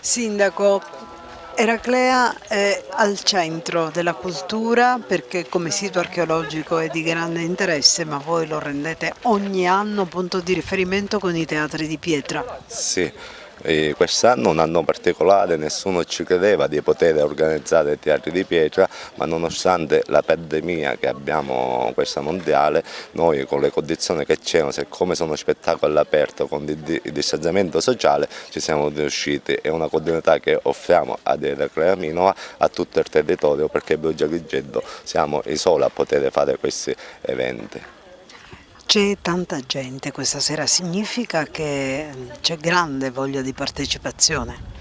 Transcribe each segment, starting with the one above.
Sindaco, Eraclea è al centro della cultura perché come sito archeologico è di grande interesse, ma voi lo rendete ogni anno punto di riferimento con i teatri di pietra. Sì, quest'anno un anno particolare, nessuno ci credeva di poter organizzare teatri di pietra, ma nonostante la pandemia che abbiamo questa mondiale, noi con le condizioni che c'erano, siccome sono spettacoli all'aperto con il distanziamento sociale, ci siamo riusciti. È una continuità che offriamo ad Eraclea Minova a tutto il territorio perché Perugia Agrigento siamo i soli a poter fare questi eventi. C'è tanta gente questa sera, significa che c'è grande voglia di partecipazione.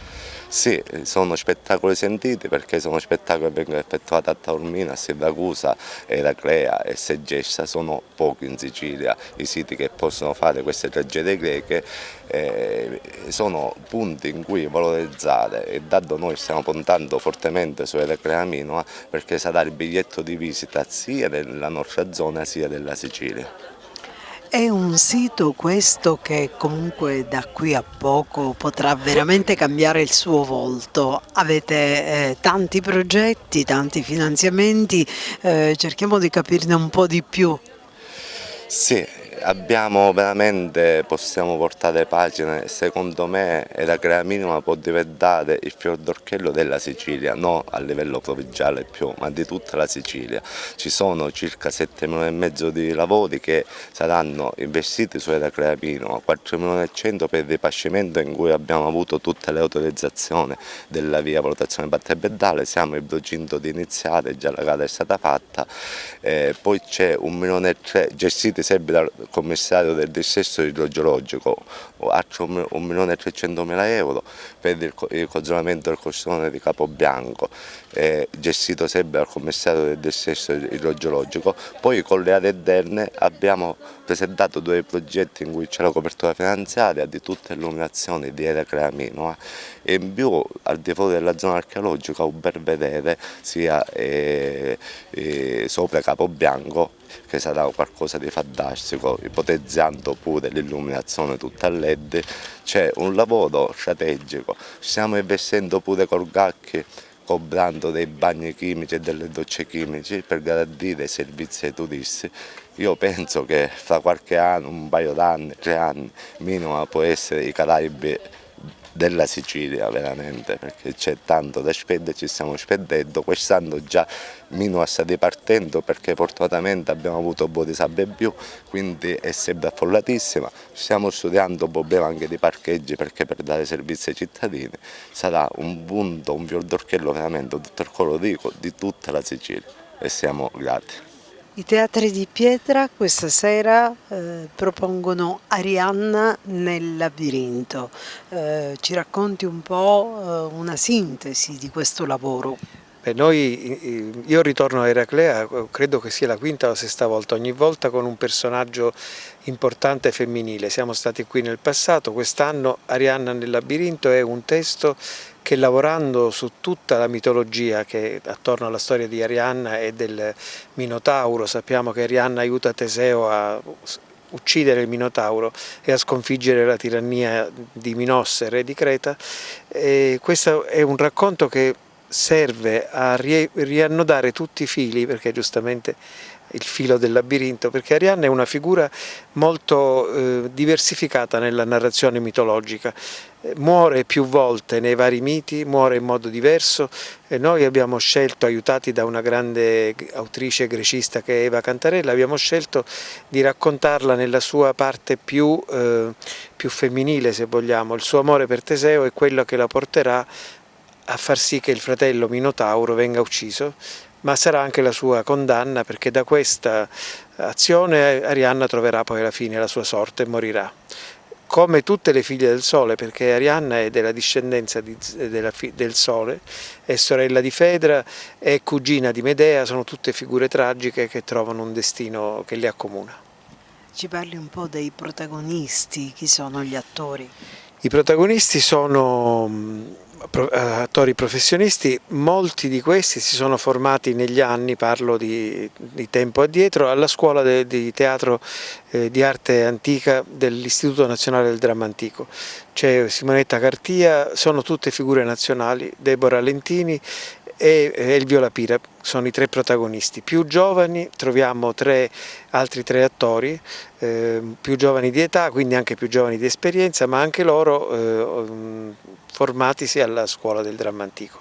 Sì, sono spettacoli sentiti perché sono spettacoli che vengono effettuati a Taormina, a Siracusa, Eraclea e Segesta, sono pochi in Sicilia i siti che possono fare queste tragedie greche, sono punti in cui valorizzare e dato noi stiamo puntando fortemente su Eraclea Minova perché sarà il biglietto di visita sia della nostra zona sia della Sicilia. È un sito questo che comunque da qui a poco potrà veramente cambiare il suo volto. Avete tanti progetti, tanti finanziamenti, cerchiamo di capirne un po' di più. Sì, possiamo portare pagine, secondo me Eraclea Minima può diventare il fior d'orchello della Sicilia, non a livello provinciale più, ma di tutta la Sicilia. Ci sono circa 7 milioni e mezzo di lavori che saranno investiti su Eraclea Minima, 4 milioni e 100 per il ripascimento in cui abbiamo avuto tutte le autorizzazioni della via valutazione battebedale, siamo in procinto di iniziare, già la gara è stata fatta, poi c'è 1 milione e 3 gestiti sempre dal commissario del dissesto idrogeologico, altro 1 milione e 300 mila euro per il congelamento del costone di Capobianco, gestito sempre dal commissario del dissesto idrogeologico. Poi con le aree interne abbiamo presentato 2 progetti in cui c'è la copertura finanziaria di tutte le illuminazioni di Eraclea Minova e in più al di fuori della zona archeologica un bel vedere sia sopra Capobianco, che sarà qualcosa di fantastico, ipotizzando pure l'illuminazione tutta a LED. C'è un lavoro strategico, stiamo investendo pure col GACCI, cobrando dei bagni chimici e delle docce chimici per garantire i servizi ai turisti. Io penso che fra qualche anno, un paio d'anni, 3 anni, minimo può essere i Caraibi della Sicilia veramente, perché c'è tanto da spendere, ci stiamo spendendo. Quest'anno già Minua sta ripartendo perché fortunatamente abbiamo avuto un po' di sabbia in più, quindi è sempre affollatissima. Stiamo studiando un problema anche di parcheggi perché per dare servizi ai cittadini sarà un punto, un fior d'orchello veramente, tutto il colorico di tutta la Sicilia e siamo grati. I teatri di pietra questa sera propongono Arianna nel labirinto. Ci racconti un po' una sintesi di questo lavoro? Io ritorno a Eraclea, credo che sia la quinta o la sesta volta, ogni volta con un personaggio importante femminile. Siamo stati qui nel passato, quest'anno Arianna nel labirinto è un testo che, lavorando su tutta la mitologia che è attorno alla storia di Arianna e del Minotauro, sappiamo che Arianna aiuta Teseo a uccidere il Minotauro e a sconfiggere la tirannia di Minosse, re di Creta. E questo è un racconto che serve a riannodare tutti i fili, perché giustamente il filo del labirinto, perché Arianna è una figura molto diversificata nella narrazione mitologica, muore più volte nei vari miti, muore in modo diverso e noi abbiamo scelto, aiutati da una grande autrice grecista che è Eva Cantarella, abbiamo scelto di raccontarla nella sua parte più femminile, se vogliamo. Il suo amore per Teseo è quello che la porterà a far sì che il fratello Minotauro venga ucciso, ma sarà anche la sua condanna, perché da questa azione Arianna troverà poi alla fine la sua sorte e morirà. Come tutte le figlie del Sole, perché Arianna è della discendenza del Sole, è sorella di Fedra, è cugina di Medea, sono tutte figure tragiche che trovano un destino che le accomuna. Ci parli un po' dei protagonisti, chi sono gli attori? I protagonisti sono attori professionisti, molti di questi si sono formati negli anni, parlo di tempo addietro, alla scuola di teatro di arte antica dell'Istituto Nazionale del Dramma Antico. C'è Simonetta Cartia, sono tutte figure nazionali, Deborah Lentini e Elvio Lapira sono i tre protagonisti. Più giovani troviamo altri tre attori, più giovani di età, quindi anche più giovani di esperienza, ma anche loro formatisi alla scuola del dramma antico.